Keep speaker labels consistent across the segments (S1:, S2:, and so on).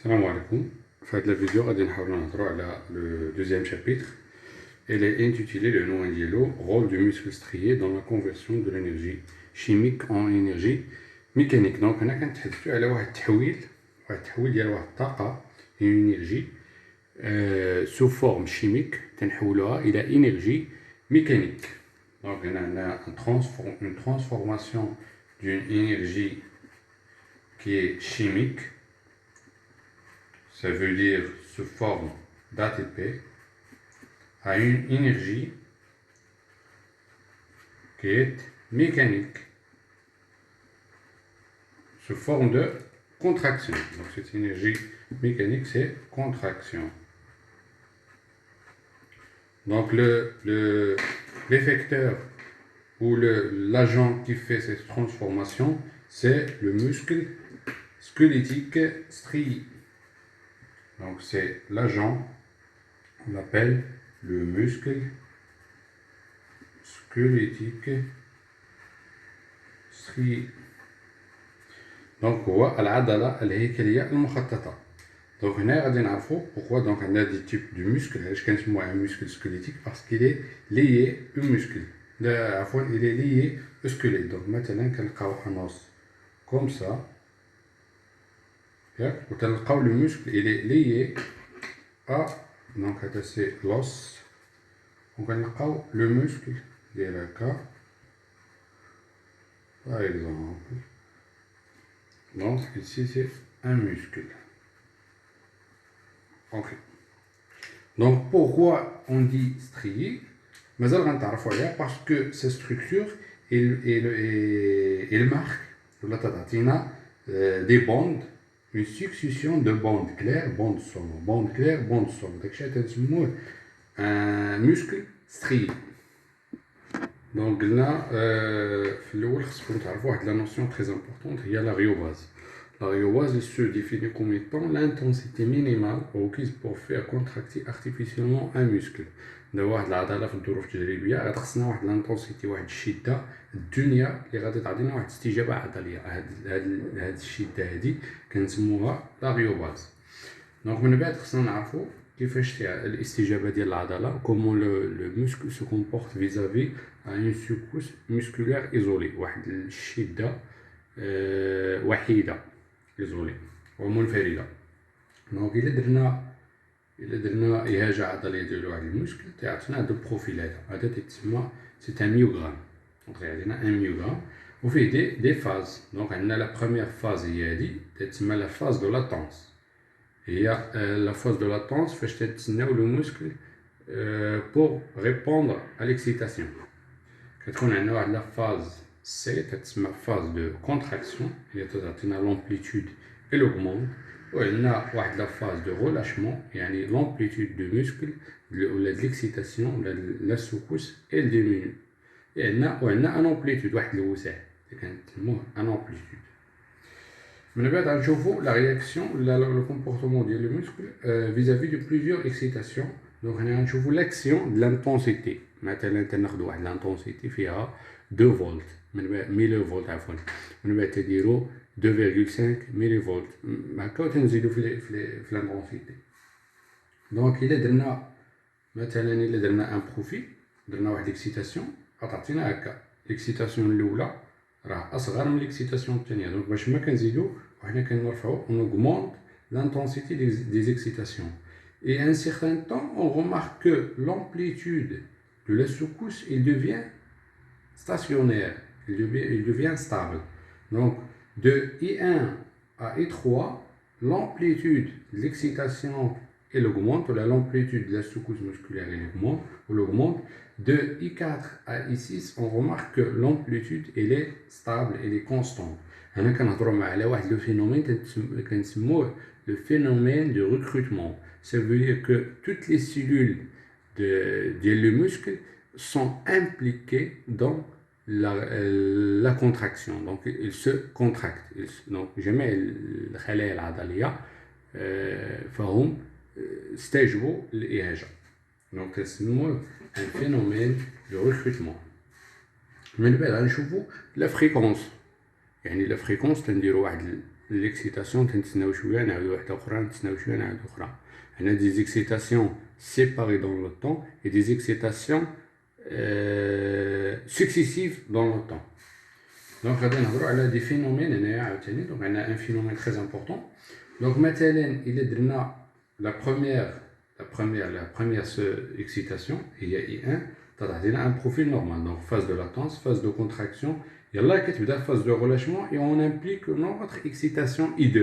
S1: Salam alaikum. En fait, la vidéo, on va le deuxième chapitre. Elle est intitulée le nom indielo, rôle du muscle strié dans la conversion de l'énergie chimique en énergie mécanique. Donc, on a كنتحدثوا على واحد التحويل ديال واحد الطاقة une énergie sous forme chimique تنحولوها إلى énergie mécanique. Donc, on a une transformation d'une énergie qui est chimique. Ça veut dire sous forme d'ATP à une énergie qui est mécanique sous forme de contraction. Donc cette énergie mécanique, c'est contraction. Donc l'effecteur ou l'agent qui fait cette transformation, c'est le muscle squelettique strié. Donc c'est l'agent, on l'appelle le muscle squelettique strié. Donc هو العضلة الهيكلية المخططة. Donc هنا غادي نعرفوا pourquoi donc on a des types de muscles. علاش كنسموه un muscle squelettique parce qu'il est lié au muscle. عفوا il est lié au squelette. Donc مثلا كنلقاو un os comme ça. وتلقاو le muscle il est lié à donc هذا c'est l'os. وكنلقاو le muscle ديال هكا par exemple. Donc ici c'est un muscle. Ok. Donc pourquoi on dit strié? مازال غنتعرفوا عليها parce que cette structure elle marque ولا تعطينا des bandes, une succession de bandes claires, bandes sombres, bandes claires, bandes sombres. داكشي اللي تنسموه un muscle strié. Donc قلنا في الاول خصكم تعرفوا واحد لا نوسيون très importante هي la rhéobase. La rhéobase se définit comme étant l'intensité minimale requise pour faire contracter artificiellement un muscle. دابا واحد العضله في الظروف التجريبيه غادي خصنا واحد الانتونسيتي واحد الشده الدنيا اللي غادي تعطينا واحد الاستجابه عضليه. هاد الشده هادي كنسموها لا ريوباز. دونك من بعد خصنا نعرفوا كيفاش الاستجابه ديال العضله كومون لو موسكل سو كومبورت فيزافي ان سكوس مسكولير ايزولي واحد الشده وحيده ايزولي ومنفرده. دونك الا درنا اهاجه عضليه ديال واحد المشكل تيعطينا هذا البروفيل هذا تيتسمى سي ان ميوغرام. دونك عندنا ان ميوغرام وفيه دي فاز. دونك عندنا لا بروميير فاز هي هذه تتسمى لا فاز دو لاتونس. هي لا فاز دو لاتونس فاش تتسناو لو موسكل بور ريبوندر على ليكسيتاسيون. كتكون عندنا واحد لا فاز سي تتسمى فاز دو كونتراكسيون هي تعطينا لومبليتود اي لوغمونت. وعندنا واحد لا فاز دو رولاشمون يعني لومبليتود دو موسكل ولا د ليكسيتاسيون ولا لا السكوس اي ديمينو. وعندنا ان امبليتود واحد الوسع اللي كنسموه ان امبليتود. من بعد غنشوفوا لا رياكسيون ولا لو كومبورتمون ديال لو موسكل فيزافي دو بليزيور اكسيتاسيون. دونك هنا غنشوفوا لاكسيون د لانتونسيتي. مثلا تناخذوا واحد لانتونسيتي فيها 2 فولت من بعد ميلي فولت عفوا من بعد تديروا 2.5 ميلي فولت هكا وتنزيدوا في لانتونسيتي. دونك الا درنا مثلا ان بروفيل درنا واحد ليكسيتاسيون غتعطينا هكا. ليكسيتاسيون الاولى راه اصغر من ليكسيتاسيون الثانيه. دونك باش ما كنزيدوا وحنا كنرفعوا اون اوغمونت l'intensité des excitations. Et à un certain temps, on remarque que l'amplitude de la secousse, il devient stationnaire, il devient stable. Donc, de I1 à I3, l'amplitude de l'excitation elle augmente, ou l'amplitude de la secousse musculaire elle augmente. De I4 à I6, on remarque que l'amplitude elle est stable, elle est constante. هنا كنهضروا على واحد لو فينومين كنسموه le phénomène de recrutement. Ça veut dire que toutes les cellules du muscle sont impliquées dans la contraction. Donc ils se contractent. Donc جميع الخلايا العضلية فهم استجابوا للإهاجة. Donc كنسموه un phénomène de recrutement. من بعد غنشوفوا لا فريكونس. يعني لا فريكونس تنديروا واحد l'excitation تنتسناو شويه نعاودو واحده اخرى نتسناو شويه نعاودو اخرى هنا des excitations séparées dans le temps et des excitations successives dans le temps. Donc غادي نهضروا على دي فينومين هنايا عاوتاني. دونك عندنا ان فينومين très important. دونك مثلا الا درنا la première excitation هي I1 تعطينا un profil normal. Donc phase de latence, phase de contraction. يلا كتبدا phase de relâchement et on implique notre excitation I2.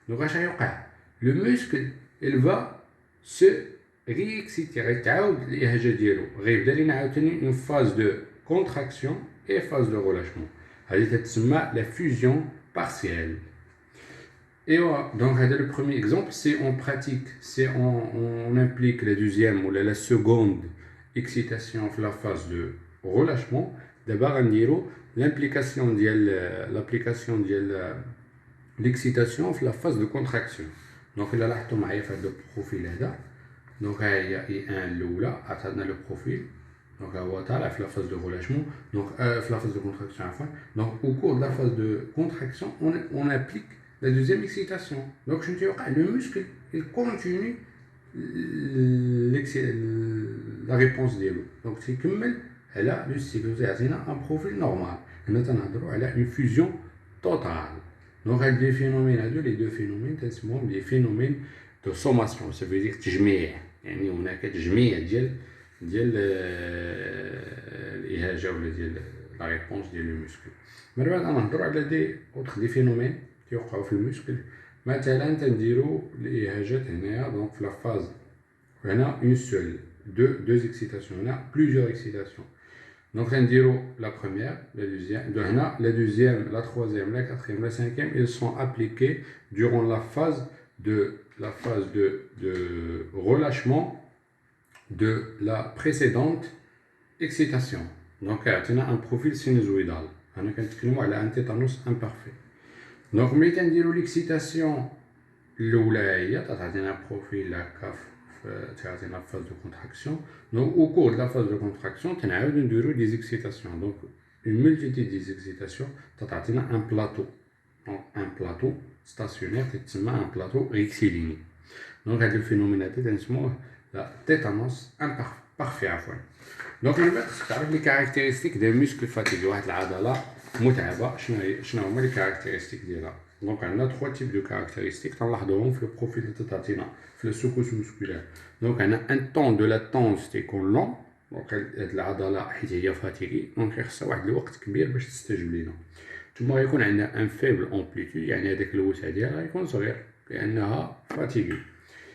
S1: Donc اش غيوقع؟ Le muscle il va se réexciter غيتعاود الإهاجة ديالو غيبدا لينا عاوتاني une phase de contraction et phase de relâchement. هذه تتسمى la fusion partielle. Et voilà, donc le premier exemple, c'est en pratique, c'est on implique la deuxième ou la seconde excitation dans la phase de relâchement. D'abord, on dira l'application de l'excitation dans la phase de contraction. Donc, il a là, tu m'as fait le profil là. Donc, il y a un là, on a le profil. Donc, on a la phase de relâchement, donc la phase de contraction à la fin. Donc, au cours de la phase de contraction, on applique la deuxième excitation. Donc, je dis, le muscle, il continue la réponse de l'eau. Donc, c'est comme elle a le cycle, c'est un profil normal. Et maintenant, elle a une fusion totale. Donc, les deux phénomènes, c'est des phénomènes de sommation. Ça veut dire تجميع. يعني هناك تجميع ديال الإهاجة ولا ديال لا ريبونس ديال لو مسكل. من بعد غنهضروا على دي اوتر دي فينومين كيوقعوا في المسكل. مثلا تنديروا الإهاجات هنايا دونك في لا فاز هنا اون سول deux excitations هنا plusieurs excitations. Donc تنديروا la première, la deuxième, de هنا la deuxième, la troisième, la quatrième, la cinquième, ils sont appliqués durant la phase de relâchement de la précédente excitation. Donc, on a un profil sinusoïdal. On a un tétanos imparfait. Donc, on a l'excitation, on a un profil la phase de contraction. Donc, au cours de la phase de contraction, on a des excitations. Donc, une multitude des excitations, on a un plateau. Donc, un plateau stationnaire, un plateau rectiligne. Donc, هذا الفينومين هذا تنسموه لا tétanos imparfait عفوا. دونك من بعد خصك تعرف لي كاركتيرستيك ديال المسكل فاتيغي واحد العضله متعبه شنو هما لي كاركتيرستيك ديالها. دونك عندنا 3 تيب دو كاركتيرستيك تنلاحظوهم في البروفيل اللي تعطينا في السكوس مسكولير. دونك عندنا ان طون دو لاتونس تيكون لون. دونك هاد العضله حيت هي فاتيغي دونك خصها واحد الوقت كبير باش تستجب لينا. ثم غيكون عندنا ان فيبل امبليتود يعني هذاك الوسع ديالها غيكون صغير لانها فاتيغي.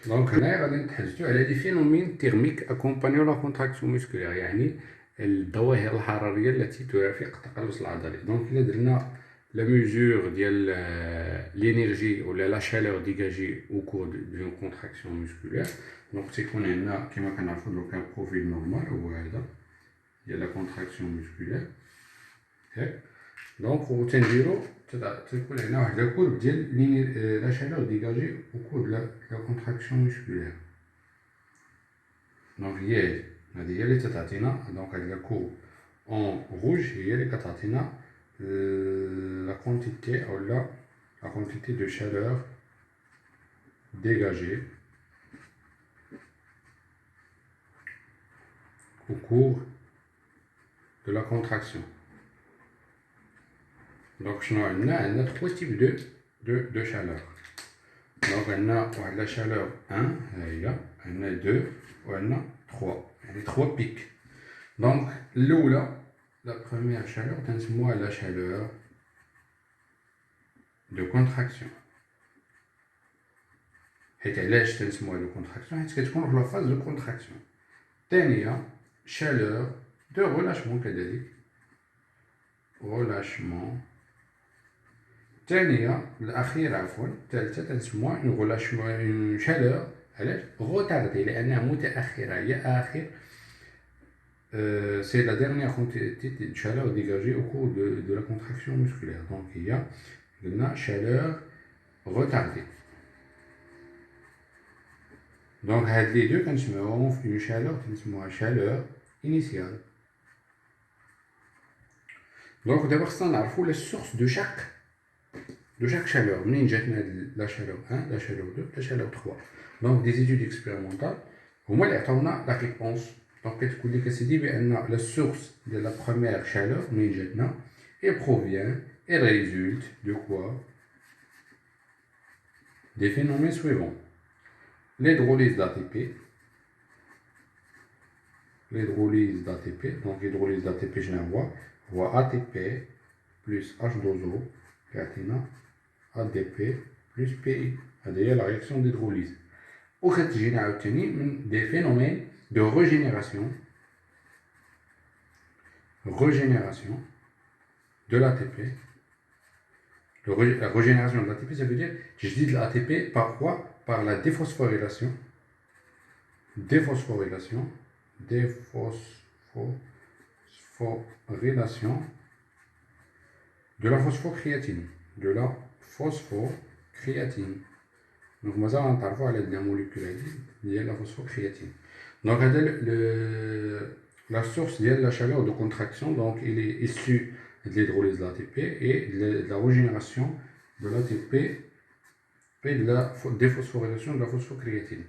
S1: دونك هنايا غادي نتحدثوا على دي فينومين تيرميك اكومبانيو لا كونتراكسيون مسكولير يعني الظواهر الحراريه التي ترافق التقلص العضلي. دونك الا درنا لا ميزور ديال لينيرجي ولا لا شالور ديجاجي او كور دون كونتراكسيون مسكولير دونك تيكون عندنا كما كنعرفوا دروك ان بروفيل نورمال هو هذا ديال لا كونتراكسيون مسكولير هاك. دونك و تنديرو تكون عندنا واحد لا كورب ديال لا شالور ديجاجي او كور لا كونتراكسيون مسكولير. دونك هي هذه هي اللي تعطينا دونك هاد لا كورب اون روج هي اللي كتعطينا la quantité ou la quantité de chaleur dégagée au cours de la contraction. Donc, on a 3 types de chaleur. Donc, on a la chaleur 1, on a 2, on a 3. Il y a 3 pics. Donc, l'eau là, la première chaleur, c'est la chaleur de contraction. Et علاش تنسموها de contraction حيت كتكون في la phase de contraction. ثانية chaleur de relâchement كذلك. relâchement. ثانية الأخيرة عفوا الثالثة تنسموها une relâchement une chaleur علاش retardée لأنها متأخرة هي آخر. C'est la dernière quantité de chaleur dégagée au cours de la contraction musculaire. Donc il y a une chaleur retardée. Donc les deux quand je me une chaleur initiale. Donc d'abord ça on a la source de chaque de chaque chaleur. منين جاتنا la chaleur 1, la chaleur 2, la chaleur 3. Donc des études expérimentales هما اللي عطاونا la réponse. Donc كتقول لك اسيدي بان la source de la première chaleur منين جاتنا et provient et résulte de quoi? Des phénomènes suivants. L'hydrolyse d'ATP. L'hydrolyse d'ATP. Donc l'hydrolyse d'ATP, je vois ATP plus H2O, ADP plus PI. C'est la réaction d'hydrolyse. Au fait, des phénomènes de régénération de l'ATP. La régénération de l'ATP, ça veut dire, je dis de l'ATP par quoi? Par la déphosphorylation de la phosphocréatine. Donc, moi, on parle de la molécule de la phosphocréatine. Donc, la source de la chaleur de contraction, donc, il est issu de l'hydrolyse de l'ATP et de la régénération de l'ATP et de la déphosphorylation de la phosphocréatine.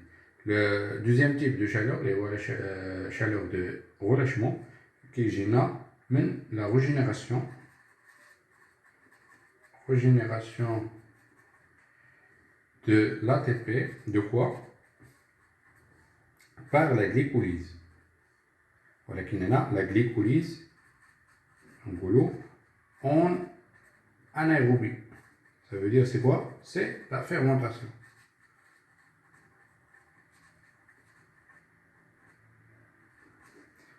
S1: Le deuxième type de chaleur est la chaleur de relâchement qui génère la régénération de l'ATP, de quoi? Par la glycolyse. Voilà qu'il y a la glycolyse en anaérobie. Ça veut dire c'est quoi? C'est la fermentation.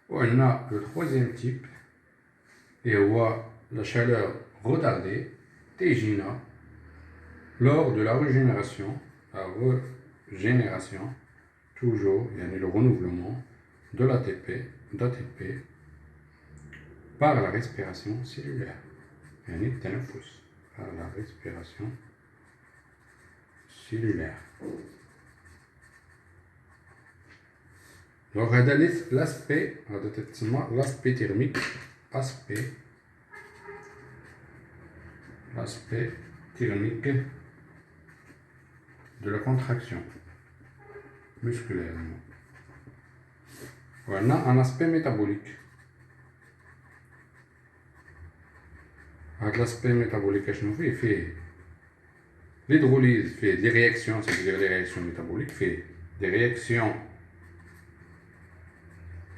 S1: On a le troisième type et on voit la chaleur retardée, TGNA, lors de la régénération, toujours, il y a le renouvellement de l'ATP, d'ATP par la respiration cellulaire. Il y a par la respiration cellulaire. Donc, l'aspect thermique, l'aspect thermique de la contraction musculaire. On a un aspect métabolique. L'aspect métabolique, il fait l'hydrolyse, fait des réactions, c'est-à-dire les réactions métaboliques, fait des réactions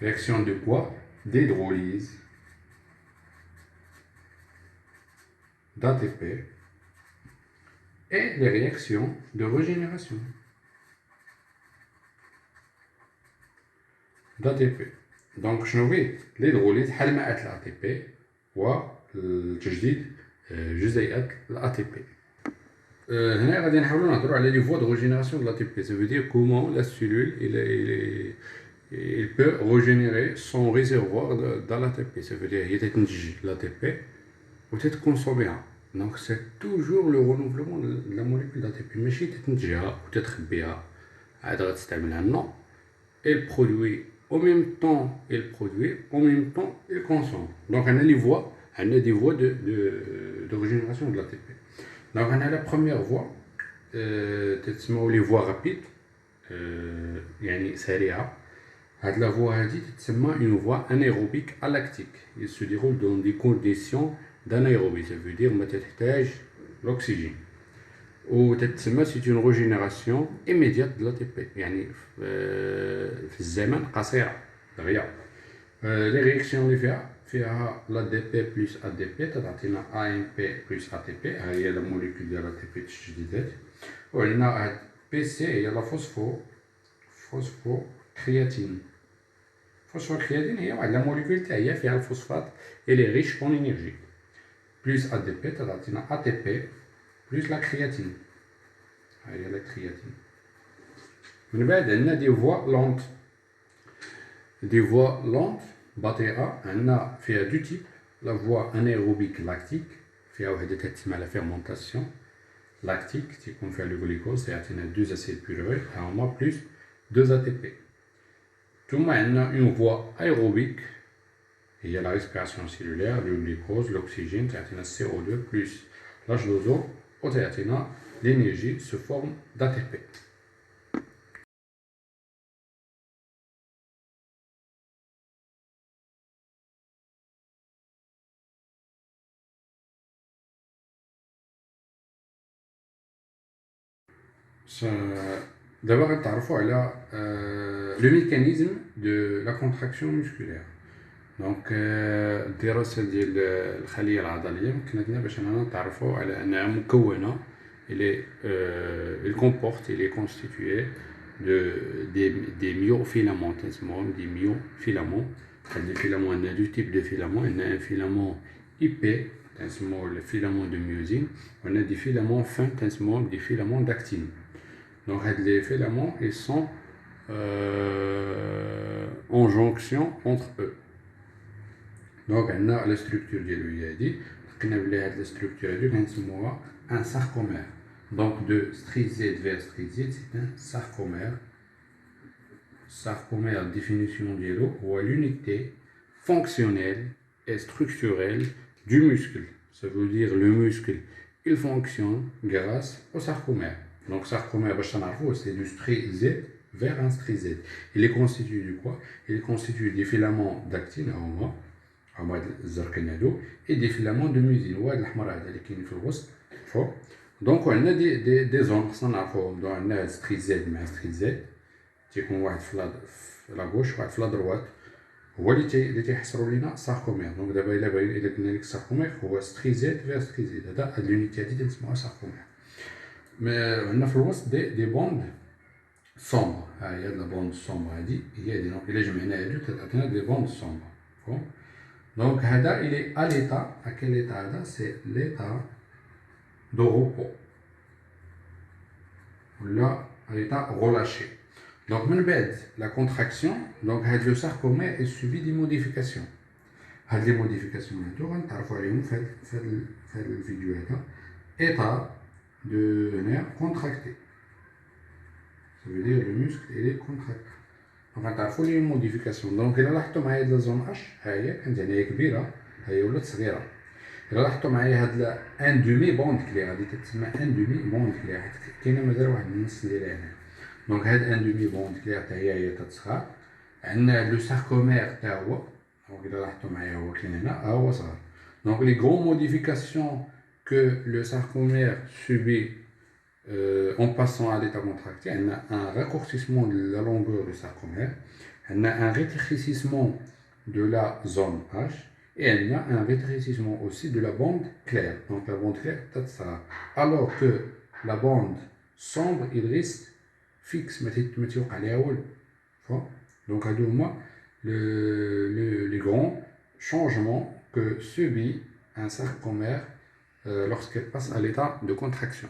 S1: de quoi? D'hydrolyse, d'ATP et les réactions de régénération d'ATP. Donc, je vais l'hydrolyse حلمات l'ATP وتجديد جزيئات l'ATP. هنا غادي نحاولوا نهضروا على les voies de régénération de l'ATP. Ça veut dire comment la cellule il peut régénérer son réservoir dans l'ATP. Ça veut dire qu'il y a l'ATP ou peut-être consommer. Donc c'est toujours le renouvellement de la molécule d'ATP. Mais si tu as peut-être bien non, elle produit en même temps, elle consomme. Donc on a des voies de régénération de l'ATP. Donc on a la première voie, les voies rapides, يعني سريعة. La voie c'est une voie anaérobique alactique. Il se déroule dans des conditions d'anaérobie, ça veut dire que tu l'oxygène. Ou c'est une régénération immédiate de l'ATP. يعني في الزمن قصير دغيا. Les réactions اللي فيها l'ADP plus ADP تعطينا AMP plus ATP هي la molécule ديال l'ATP تجديدات. وعندنا PC هي la phosphocréatine. Phosphocréatine هي واحد la molécule تاع هي فيها الفوسفات elle est riche en énergie. Plus ADP تعطينا ATP plus la créatine. هي la créatine. من بعد عندنا des voies lentes. Des voies lentes بطيئة عندنا فيها دو تيب. La voie anaérobique lactique فيها وحدة تسمى la fermentation lactique تيكون فيها le glucose يعطينا 2 acides pyruvés هما plus 2 ATP. ثم عندنا une voie aérobique هي la respiration cellulaire, le glucose, l'oxygène تعطينا CO2 plus l'H2O وتعطينا l'énergie sous forme d'ATP. D'abord, نتعرفوا على le mécanisme de la contraction musculaire. دونك الدراسة ديال الخلية العضلية مكنتنا باش اننا نتعرفوا على انها مكونة il est constitué des myofilaments, des myofilaments. Les filaments, on a deux types de filaments. On a un filament épais, le filament de myosine. On a des filaments fins, des filaments d'actine. Donc les filaments, ils sont en jonction entre eux. Donc on a la structure de l'UIAD. La structure de un sarcomère. Donc de strise Z vers strise Z, c'est un sarcomère. Sarcomère, définition de l'eau, ou l'unité fonctionnelle et structurelle du muscle. Ça veut dire le muscle, il fonctionne grâce au sarcomère. Donc sarcomère, c'est du strise Z vers un strise Z. Il est constitué de quoi? Il est constitué des filaments d'actine et des filaments de myosine. Donc on a des zones, on a strise Z, mais strise Z, تيكون واحد في لا غوش واحد في لا دروات هو اللي تيحصروا لينا ساركومير. دونك دابا الا قلنا لك ساركومير هو ستريزيت فير ستريزيت، هاد لونيتي هادي تنسموها ساركومير. عندنا في الوسط دي بوند سومبر. ها هي هاد لا بوند سومبر هادي هي دونك الا جمعنا هادو تعطينا دي بوند سومبر. دونك هذا الي ا ليتا كيل ليتا هذا سي ليتا دو روبو ولا ليتا relâché. Donc, la contraction, donc le sarcomère est suivi des modifications. Les modifications, on va voir dans la vidéo. État de nerf contracté. Ça veut dire que le muscle est contracté. Donc, on va voir les modifications. Donc, il y a la zone H, elle est grande, elle est petite. Il y a un demi-bande clair, un demi-bande clair. Qui est le donc, il y a un demi-bande clair qui est le sarcomère qui est donc, les grandes modifications que le sarcomère subit en passant à l'état contracté, on a un raccourcissement de la longueur du sarcomère, on a un rétrécissement de la zone H et on a un rétrécissement aussi de la bande claire. Donc, la bande claire, alors que la bande sombre, il reste fixe, donc les grands changements que subit un sarcomère lorsqu'il passe à l'état de contraction.